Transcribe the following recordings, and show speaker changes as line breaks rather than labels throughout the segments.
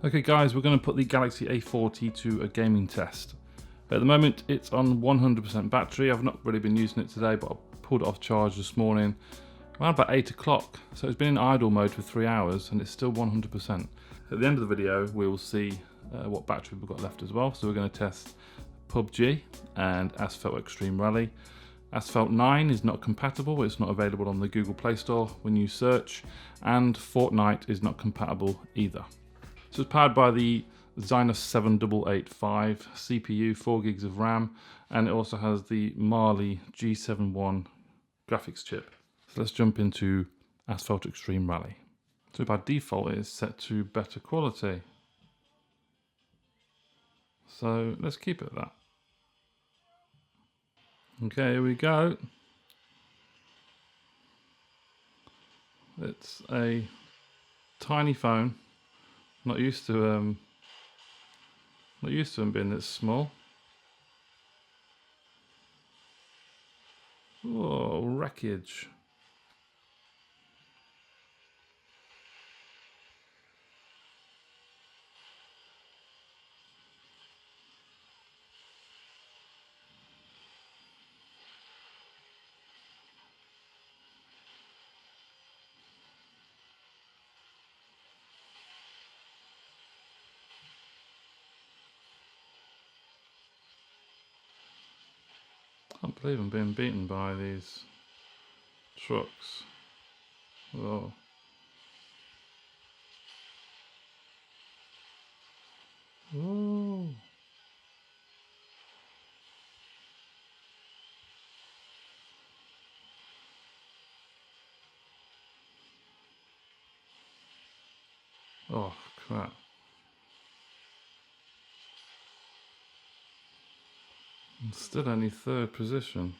Okay guys, we're going to put the Galaxy A40 to a gaming test. At the moment it's on 100% battery. I've not really been using it today, but I pulled it off charge this morning around about 8 o'clock. So it's been in idle mode for 3 hours and it's still 100%. At the end of the video we'll see what battery we've got left as well. So we're going to test PUBG and Asphalt Extreme Rally. Asphalt 9 is not compatible, it's not available on the Google Play Store when you search, and Fortnite is not compatible either. So it's powered by the Exynos 7885 CPU, 4 gigs of RAM, and it also has the Mali G71 graphics chip. So let's jump into Asphalt Extreme Rally. So by default it is set to better quality. So let's keep it at that. Okay, here we go. It's a tiny phone. Not used to them being this small. Oh, wreckage. I can't believe I'm being beaten by these trucks. Oh. Oh. Oh, crap. I'm still only 3rd position.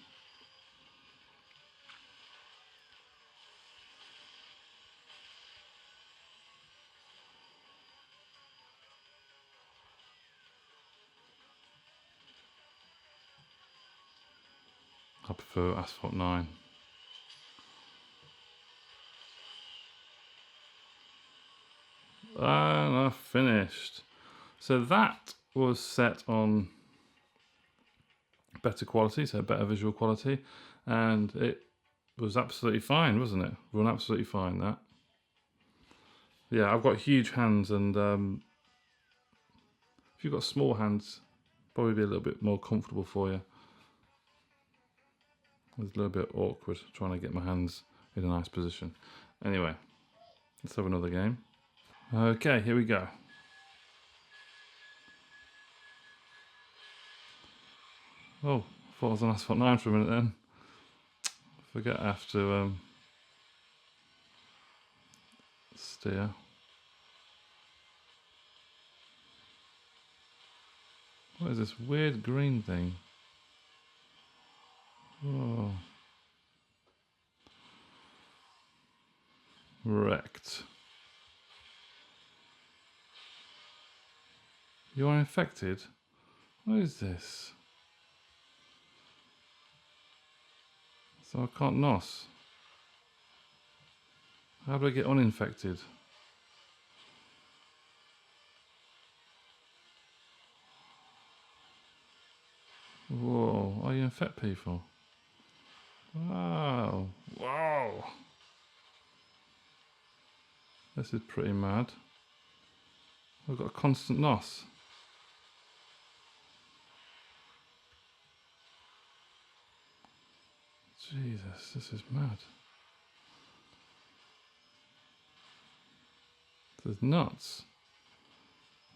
I prefer Asphalt 9. And I finished. So that was set on better quality, so better visual quality, and it was absolutely fine, wasn't it? Run absolutely fine, that. Yeah, I've got huge hands, and if you've got small hands, probably be a little bit more comfortable for you. It's a little bit awkward trying to get my hands in a nice position. Anyway, let's have another game. Okay, here we go. Oh, I thought I was on Asphalt 9 for a minute then. Forget I have to steer. What is this weird green thing? Oh. Wrecked. You are infected? What is this? So I can't NOS. How do I get uninfected? Whoa, are you infect people? Wow, wow. This is pretty mad. I've got a constant NOS. Jesus, this is mad. This is nuts.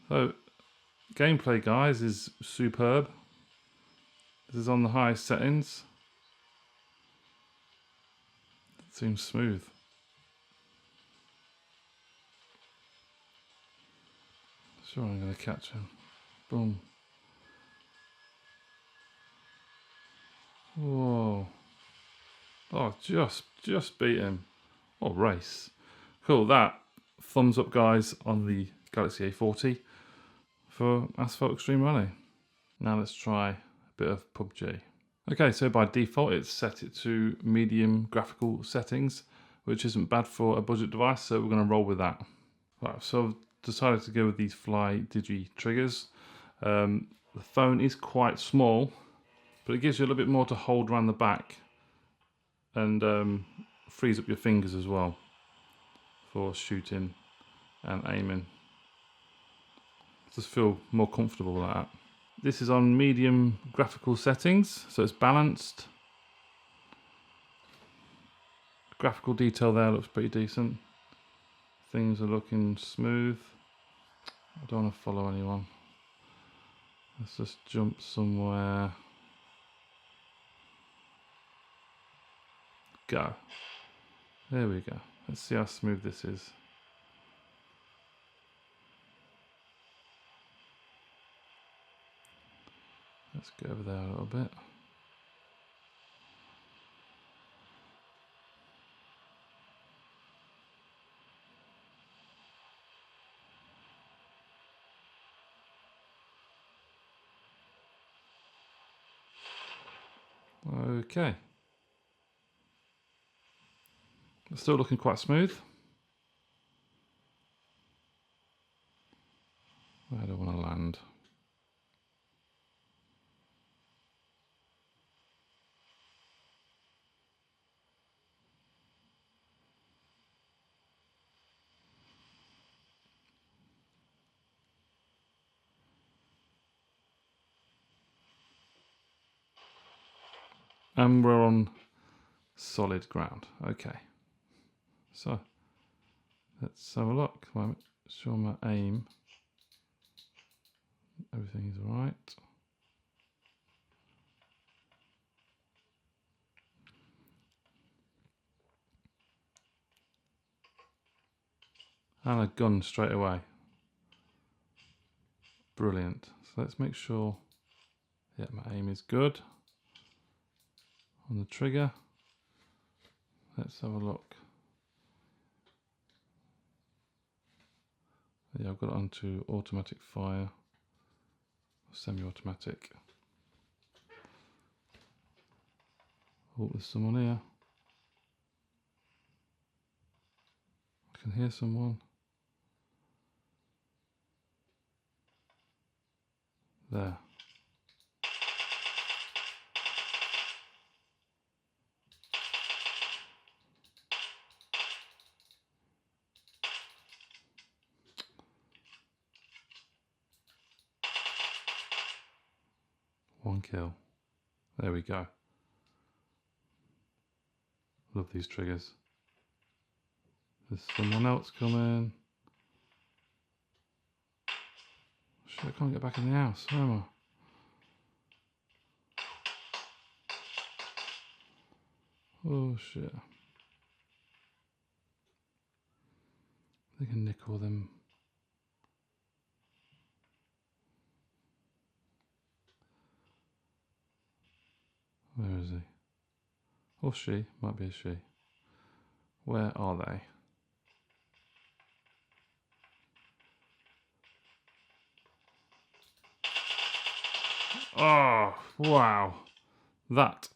So, gameplay, guys, is superb. This is on the highest settings. It seems smooth. Sure, I'm going to catch him. Boom. Whoa. Oh, just beat him. What a race. Cool, that. Thumbs up, guys, on the Galaxy A40 for Asphalt Extreme Rally. Now let's try a bit of PUBG. Okay, so by default it's set it to medium graphical settings, which isn't bad for a budget device, so we're going to roll with that. Right, so decided to go with these Fly Digi triggers. The phone is quite small, but it gives you a little bit more to hold around the back, and frees up your fingers as well for shooting and aiming. Just feel more comfortable with that. This is on medium graphical settings, so it's balanced. Graphical detail there looks pretty decent. Things are looking smooth. I don't want to follow anyone. Let's just jump somewhere. Go. There we go. Let's see how smooth this is. Let's go over there a little bit. Okay. It's still looking quite smooth. Where do I want to land? And we're on solid ground. Okay. So let's have a look. Make sure my aim, everything is right. And a gun straight away. Brilliant. So let's make sure, yeah, my aim is good on the trigger. Let's have a look. Yeah, I've got it onto automatic fire, semi-automatic. Oh, there's someone here. I can hear someone. There. One kill. There we go. Love these triggers. There's someone else coming. Shit, I can't get back in the house. Where am I? Oh shit. They can nick all them. Where is he? Or she, might be a she. Where are they? Oh, wow. That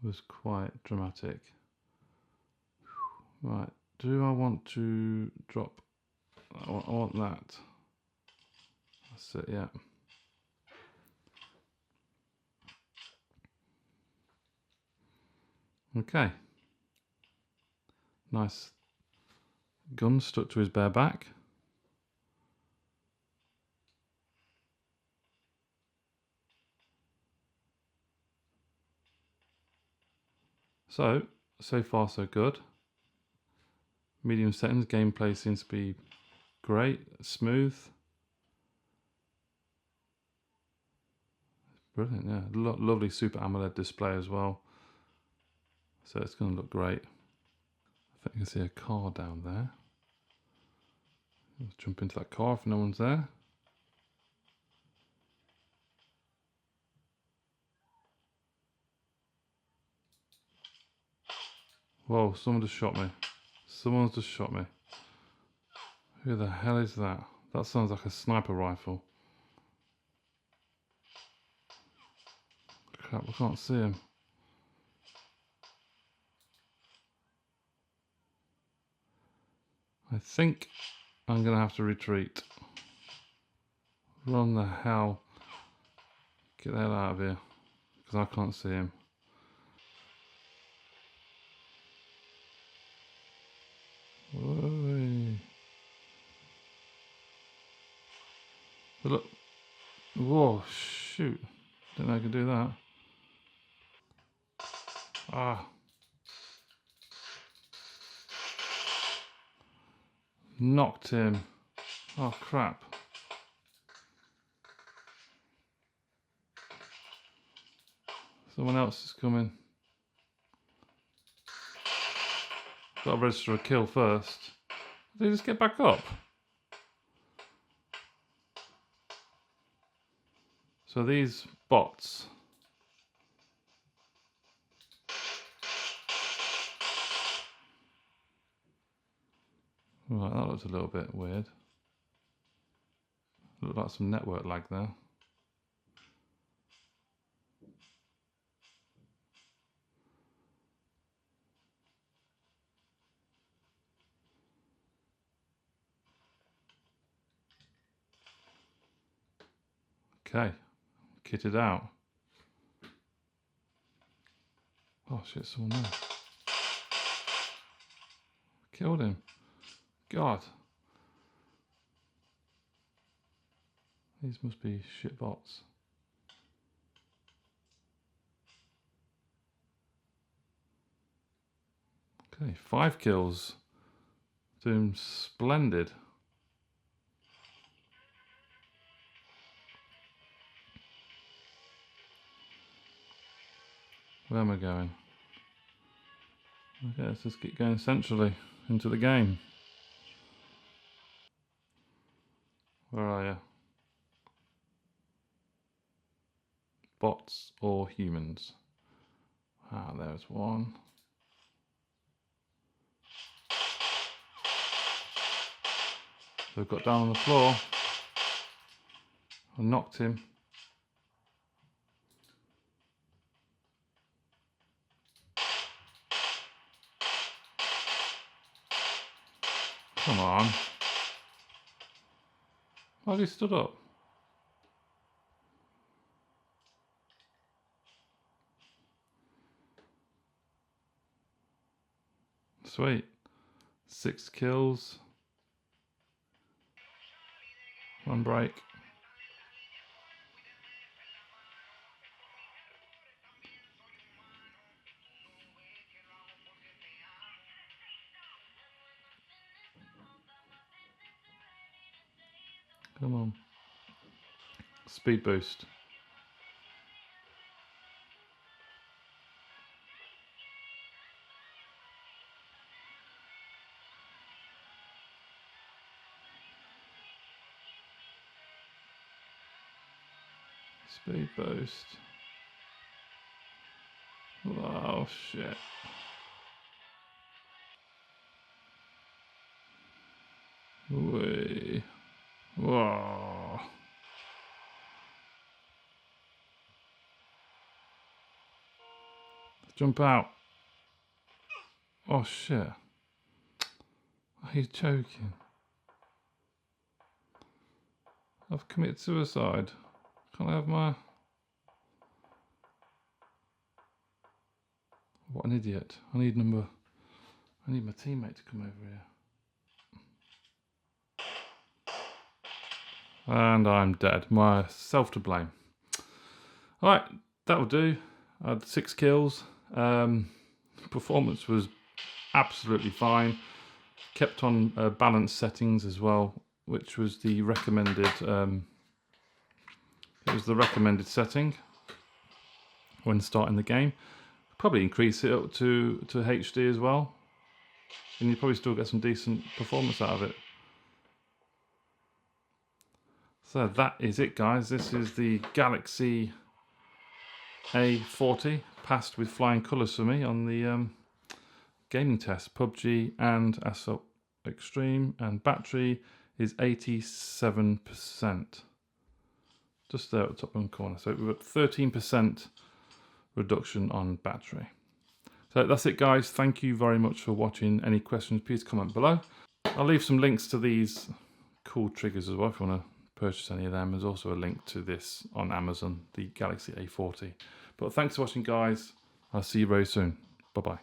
was quite dramatic. Right, do I want to drop? I want that. That's it, yeah. Okay. Nice gun stuck to his bare back. So far so good. Medium settings, gameplay seems to be great, smooth. Brilliant, yeah. Lovely Super AMOLED display as well. So it's going to look great. I think you can see a car down there. Let's jump into that car if no one's there. Whoa, someone just shot me. Someone's just shot me. Who the hell is that? That sounds like a sniper rifle. Crap, I can't see him. I think I'm going to have to retreat. Run the hell. Get the hell out of here. Because I can't see him. Whoa. Look. Whoa, shoot. Didn't know I could do that. Ah. Knocked him. Oh, crap. Someone else is coming. Got to register a kill first. Did he just get back up? So these bots. Right, that looks a little bit weird. Looked like some network lag there. Okay, kitted out. Oh shit, someone there. Killed him. God. These must be shit bots. Okay, 5 kills. Doing splendid. Where am I going? Okay, let's just get going centrally into the game. Where are you? Bots or humans? Ah, there's one. So got down on the floor. I knocked him. Come on. Why has he stood up? Sweet. 6 kills. 1 break. Come on. Speed boost. Speed boost. Oh shit. Wee. Whoa. Jump out. Oh shit. Are you joking? I've committed suicide. Can't I have my... What an idiot. I need my teammate to come over here. And I'm dead. Myself to blame. Alright, that'll do. I had 6 kills. Performance was absolutely fine. Kept on balance settings as well, which was the recommended. It was the recommended setting when starting the game. Probably increase it up to HD as well, and you probably still get some decent performance out of it. So that is it, guys. This is the Galaxy A40, passed with flying colours for me on the gaming test. PUBG and Asphalt Extreme, and battery is 87%. Just there at the top one corner. So we've got 13% reduction on battery. So that's it, guys. Thank you very much for watching. Any questions, please comment below. I'll leave some links to these cool triggers as well if you want to purchase any of them. There's also a link to this on Amazon, the Galaxy A40. But thanks for watching, guys. I'll see you very soon. Bye-bye.